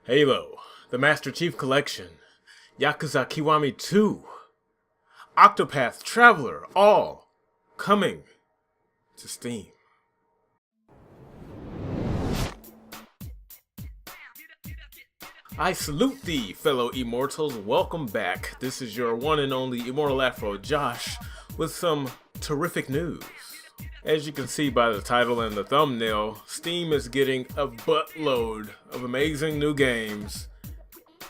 Halo, the Master Chief Collection, Yakuza Kiwami 2, Octopath Traveler, all coming to Steam. I salute thee, fellow immortals. Welcome back. This is your one and only Immortal Afro, Josh, with some terrific news. As you can see by the title and the thumbnail, Steam is getting a buttload of amazing new games.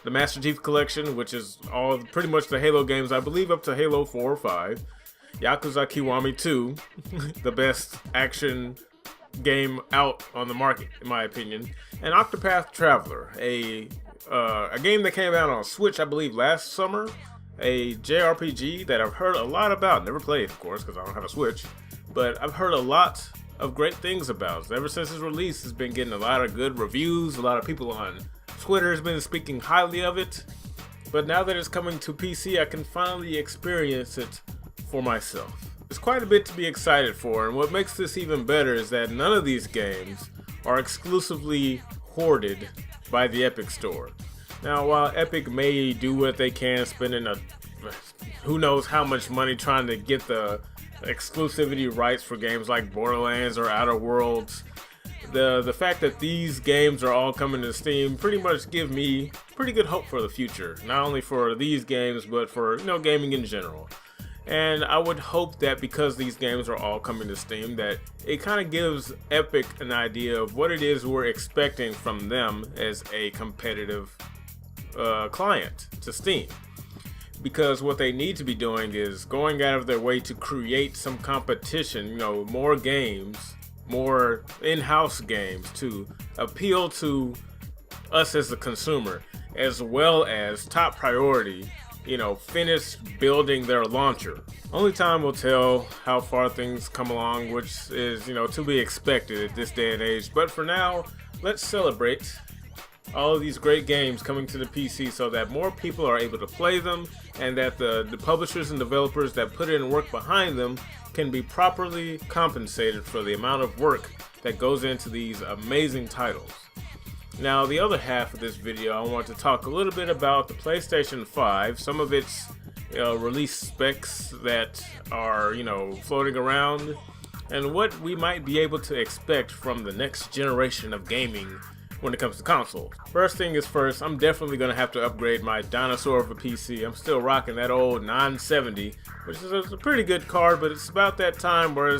The Master Chief Collection, which is all pretty much the Halo games, I believe up to Halo 4 or 5. Yakuza Kiwami 2, the best action game out on the market, in my opinion. And Octopath Traveler, a game that came out on Switch, I believe, last summer. A JRPG that I've heard a lot about. Never played, of course, because I don't have a Switch. But I've heard a lot of great things about it. Ever since its release, it's been getting a lot of good reviews. A lot of people on Twitter has been speaking highly of it. But now that it's coming to PC, I can finally experience it for myself. There's quite a bit to be excited for, and what makes this even better is that none of these games are exclusively hoarded by the Epic Store. Now, while Epic may do what they can, spending who knows how much money trying to get the exclusivity rights for games like Borderlands or Outer Worlds, the fact that these games are all coming to Steam pretty much give me pretty good hope for the future. Not only for these games, but for gaming in general. And I would hope that because these games are all coming to Steam, that it kind of gives Epic an idea of what it is we're expecting from them as a competitive client to Steam. Because what they need to be doing is going out of their way to create some competition, more games, more in-house games to appeal to us as the consumer, as well as top priority, finish building their launcher. Only time will tell how far things come along, which is, to be expected at this day and age. But for now, let's celebrate all of these great games coming to the PC so that more people are able to play them, and that the publishers and developers that put in work behind them can be properly compensated for the amount of work that goes into these amazing titles. Now, the other half of this video, I want to talk a little bit about the PlayStation 5, some of its release specs that are, floating around, and what we might be able to expect from the next generation of gaming when it comes to consoles. First thing is first, I'm definitely going to have to upgrade my dinosaur of a PC. I'm still rocking that old 970, which is a pretty good card, but it's about that time where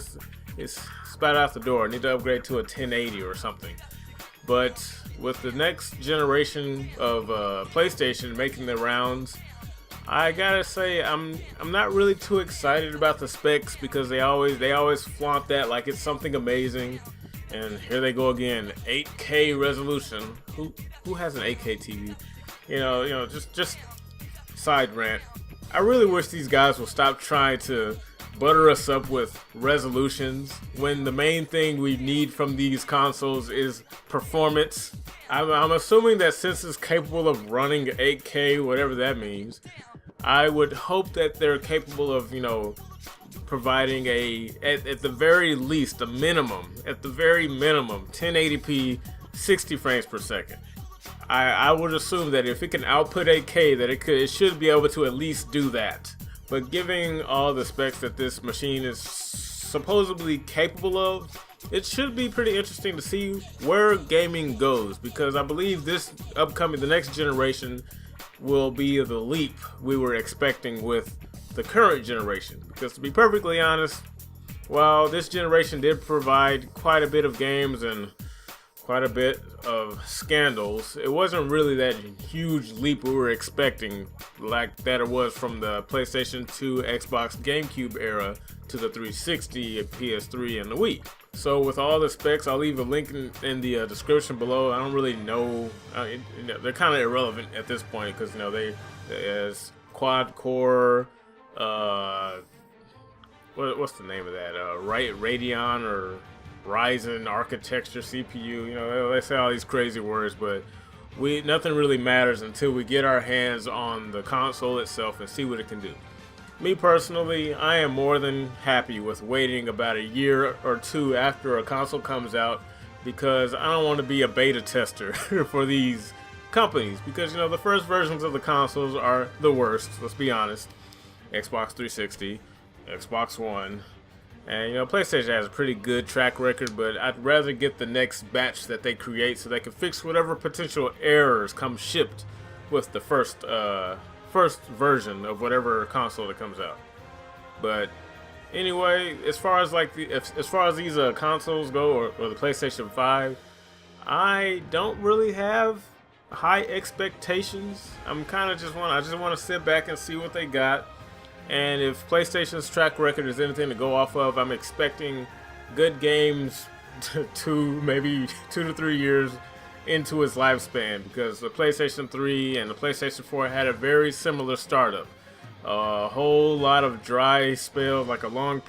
it's spat out the door. I need to upgrade to a 1080 or something. But with the next generation of PlayStation making the rounds, I gotta say I'm not really too excited about the specs, because they always flaunt that like it's something amazing. And here they go again, 8K resolution. Who has an 8K TV? Just side rant. I really wish these guys will stop trying to butter us up with resolutions when the main thing we need from these consoles is performance. I'm assuming that since it's capable of running 8K, whatever that means, I would hope that they're capable of, providing at the very least, at the very minimum, 1080p, 60 frames per second. I would assume that if it can output 8K, that it should be able to at least do that. But given all the specs that this machine is supposedly capable of, it should be pretty interesting to see where gaming goes, because I believe the next generation will be the leap we were expecting with the current generation. Because to be perfectly honest, while this generation did provide quite a bit of games and quite a bit of scandals, it wasn't really that huge leap we were expecting, like that it was from the PlayStation 2, Xbox, GameCube era to the 360, PS3, and the Wii. So with all the specs, I'll leave a link in the description below. I don't really know, they're kind of irrelevant at this point, because there's quad core, what's the name of that? Radeon or Ryzen architecture CPU. They say all these crazy words, but nothing really matters until we get our hands on the console itself and see what it can do. Me personally, I am more than happy with waiting about a year or two after a console comes out, because I don't want to be a beta tester for these companies, because, you know, the first versions of the consoles are the worst, let's be honest. Xbox 360, Xbox One, and, you know, PlayStation has a pretty good track record, but I'd rather get the next batch that they create so they can fix whatever potential errors come shipped with the first version of whatever console that comes out. But anyway, as far as like as far as these consoles go, or the PlayStation 5, I don't really have high expectations. I just want to sit back and see what they got. And if PlayStation's track record is anything to go off of, I'm expecting good games maybe 2 to 3 years into its lifespan, because the PlayStation 3 and the PlayStation 4 had a very similar startup. A whole lot of dry spells, like a long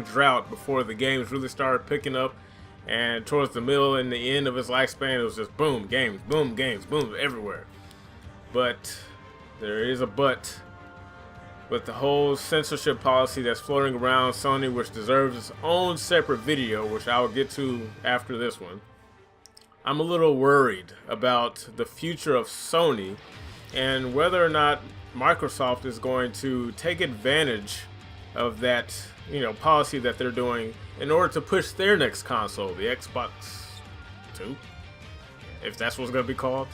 drought before the games really started picking up, and towards the middle and the end of its lifespan, it was just boom, games, boom, everywhere. But there is a but with the whole censorship policy that's floating around Sony, which deserves its own separate video, which I will get to after this one. I'm a little worried about the future of Sony and whether or not Microsoft is going to take advantage of that, you know, policy that they're doing in order to push their next console, the Xbox 2, if that's what's going to be called.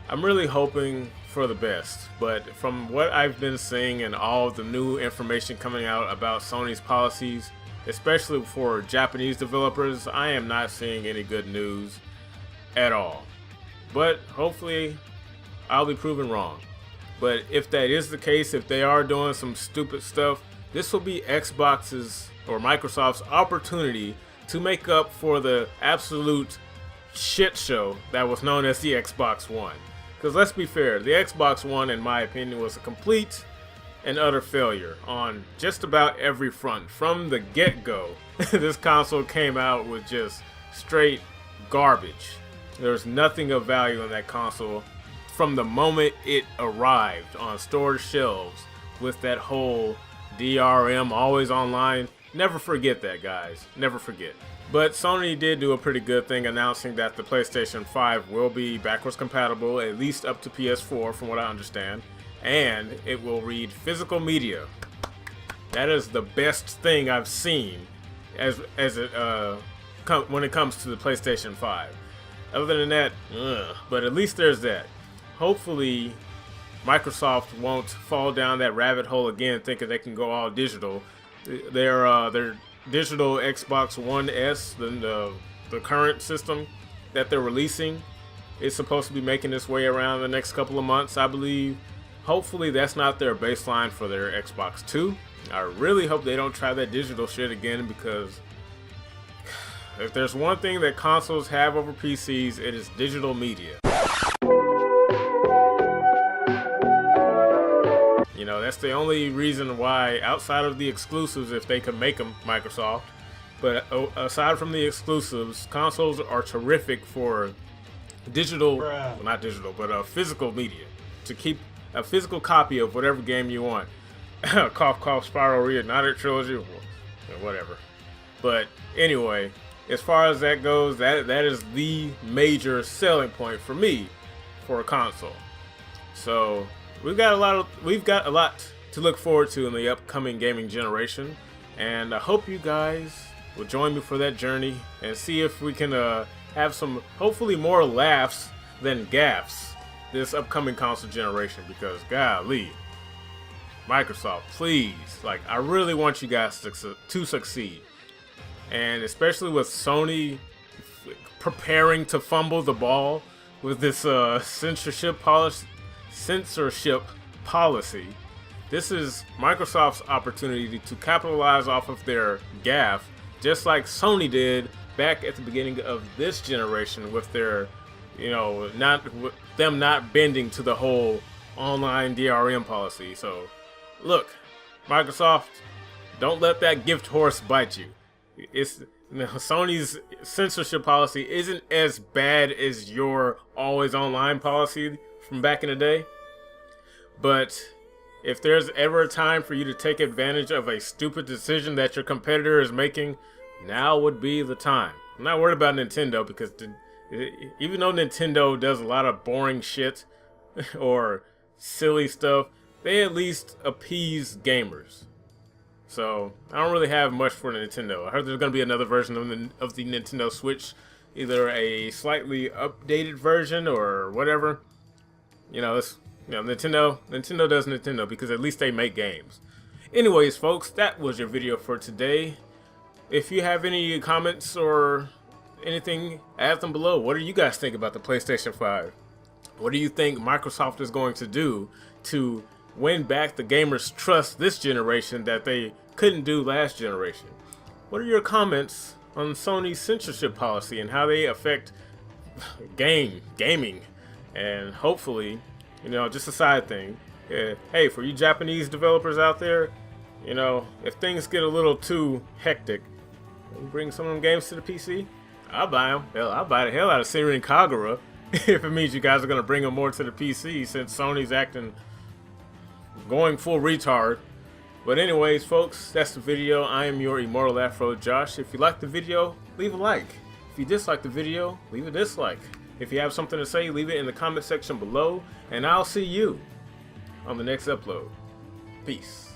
I'm really hoping for the best, but from what I've been seeing and all of the new information coming out about Sony's policies, especially for Japanese developers, I am not seeing any good news at all. But hopefully I'll be proven wrong. But if that is the case, if they are doing some stupid stuff, this will be Xbox's or Microsoft's opportunity to make up for the absolute shit show that was known as the Xbox One. Because let's be fair, the Xbox One, in my opinion, was a complete and utter failure on just about every front. From the get-go, this console came out with just straight garbage. There was nothing of value in that console from the moment it arrived on store shelves with that whole DRM, always online. Never forget that, guys. Never forget. But Sony did do a pretty good thing announcing that the PlayStation 5 will be backwards compatible, at least up to PS4 from what I understand, and it will read physical media. That is the best thing I've seen when it comes to the PlayStation 5. Other than that, but at least there's that. Hopefully Microsoft won't fall down that rabbit hole again thinking they can go all digital. Their digital Xbox One S, the current system that they're releasing, is supposed to be making its way around the next couple of months, I believe. Hopefully that's not their baseline for their Xbox 2. I really hope they don't try that digital shit again, because if there's one thing that consoles have over PCs, it is digital media. You know, that's the only reason why, outside of the exclusives, if they could make them, Microsoft. But aside from the exclusives, consoles are terrific for digital, well, not digital, but physical media. To keep a physical copy of whatever game you want. Cough, cough, Spiral Reignited Trilogy, or whatever. But anyway, as far as that goes, that is the major selling point for me for a console. So we've got a lot to look forward to in the upcoming gaming generation, and I hope you guys will join me for that journey and see if we can have some, hopefully more laughs than gaffs this upcoming console generation, because golly, Microsoft, please, like, I really want you guys to succeed. And especially with Sony preparing to fumble the ball with this censorship policy, this is Microsoft's opportunity to capitalize off of their gaffe, just like Sony did back at the beginning of this generation with their, you know, them not bending to the whole online DRM policy. So look, Microsoft, don't let that gift horse bite you. Sony's censorship policy isn't as bad as your always online policy from back in the day. But if there's ever a time for you to take advantage of a stupid decision that your competitor is making, now would be the time. I'm not worried about Nintendo, because Even though Nintendo does a lot of boring shit or silly stuff, they at least appease gamers. So I don't really have much for Nintendo. I heard there's going to be another version of the Nintendo Switch, either a slightly updated version or whatever. Nintendo does Nintendo because at least they make games. Anyways, folks, that was your video for today. If you have any comments or anything, add them below. What do you guys think about the PlayStation 5? What do you think Microsoft is going to do to win back the gamers' trust this generation that they couldn't do last generation? What are your comments on Sony's censorship policy and how they affect gaming? And hopefully, just a side thing. Hey, for you Japanese developers out there, if things get a little too hectic, you bring some of them games to the PC, I'll buy them. Hell, I'll buy the hell out of Siren Kagura if it means you guys are going to bring them more to the PC since Sony's going full retard. But anyways, folks, that's the video. I am your Immortal Afro Josh. If you liked the video, leave a like. If you dislike the video, leave a dislike. If you have something to say, leave it in the comment section below, and I'll see you on the next upload. Peace.